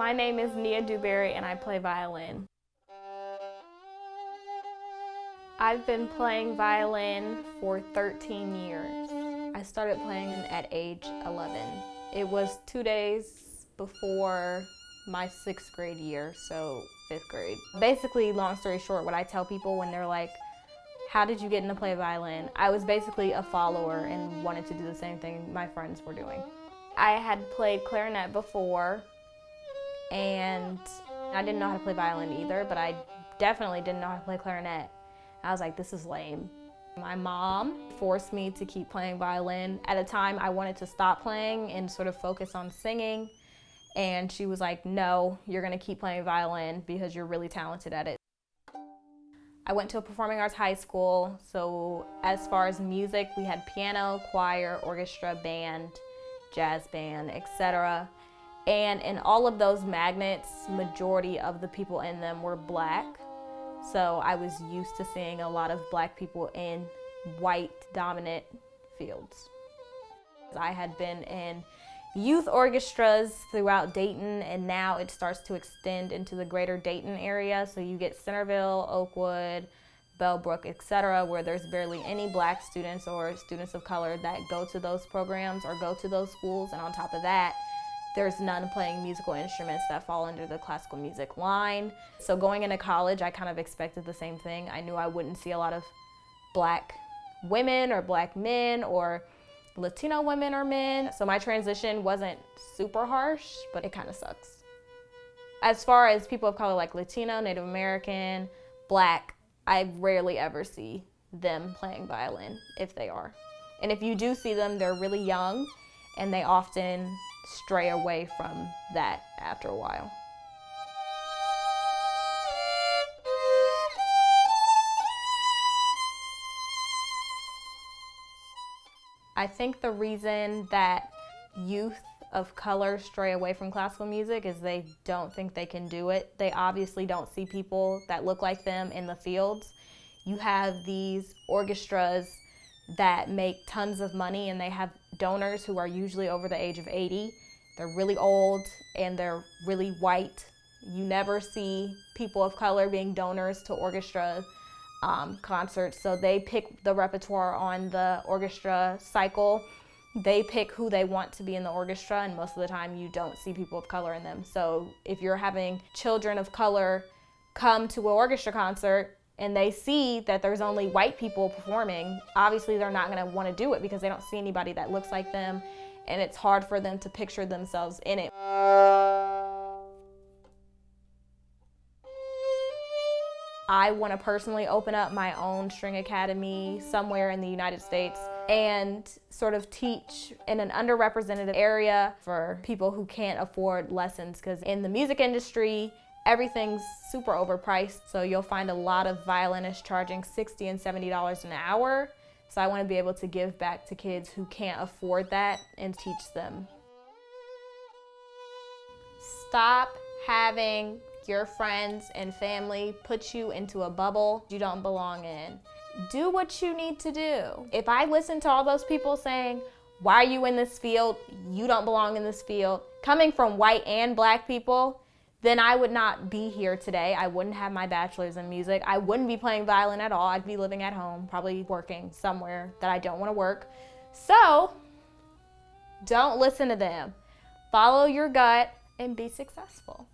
My name is Nia Dewberry and I play violin. I've been playing violin for 13 years. I started playing at age 11. It was 2 days before my 6th grade year, so 5th grade. Basically, long story short, what I tell people when they're like, how did you get into play violin? I was basically a follower and wanted to do the same thing my friends were doing. I had played clarinet before, and I didn't know how to play violin either, but I definitely didn't know how to play clarinet. I was like, this is lame. My mom forced me to keep playing violin. At a time, I wanted to stop playing and sort of focus on singing, and she was like, no, you're gonna keep playing violin because you're really talented at it. I went to a performing arts high school, so as far as music, we had piano, choir, orchestra, band, jazz band, etc. And in all of those magnets, majority of the people in them were Black. So I was used to seeing a lot of Black people in white dominant fields. I had been in youth orchestras throughout Dayton, and now it starts to extend into the greater Dayton area. So you get Centerville, Oakwood, Bellbrook, etc., where there's barely any Black students or students of color that go to those programs or go to those schools. And on top of that, there's none playing musical instruments that fall under the classical music line. So going into college, I kind of expected the same thing. I knew I wouldn't see a lot of Black women or Black men or Latino women or men. So my transition wasn't super harsh, but it kind of sucks. As far as people of color like Latino, Native American, Black, I rarely ever see them playing violin, if they are. And if you do see them, they're really young, and they often stray away from that after a while. I think the reason that youth of color stray away from classical music is they don't think they can do it. They obviously don't see people that look like them in the fields. You have these orchestras that make tons of money, and they have donors who are usually over the age of 80. They're really old and they're really white. You never see people of color being donors to orchestra concerts. So they pick the repertoire on the orchestra cycle. They pick who they want to be in the orchestra, and most of the time you don't see people of color in them. So if you're having children of color come to an orchestra concert and they see that there's only white people performing, obviously they're not gonna wanna do it because they don't see anybody that looks like them, and it's hard for them to picture themselves in it. I want to personally open up my own string academy somewhere in the United States and sort of teach in an underrepresented area for people who can't afford lessons, because in the music industry, everything's super overpriced. So you'll find a lot of violinists charging $60 and $70 an hour. So I want to be able to give back to kids who can't afford that and teach them. Stop having your friends and family put you into a bubble you don't belong in. Do what you need to do. If I listen to all those people saying, why are you in this field? You don't belong in this field, coming from white and Black people, then I would not be here today. I wouldn't have my bachelor's in music. I wouldn't be playing violin at all. I'd be living at home, probably working somewhere that I don't want to work. So don't listen to them. Follow your gut and be successful.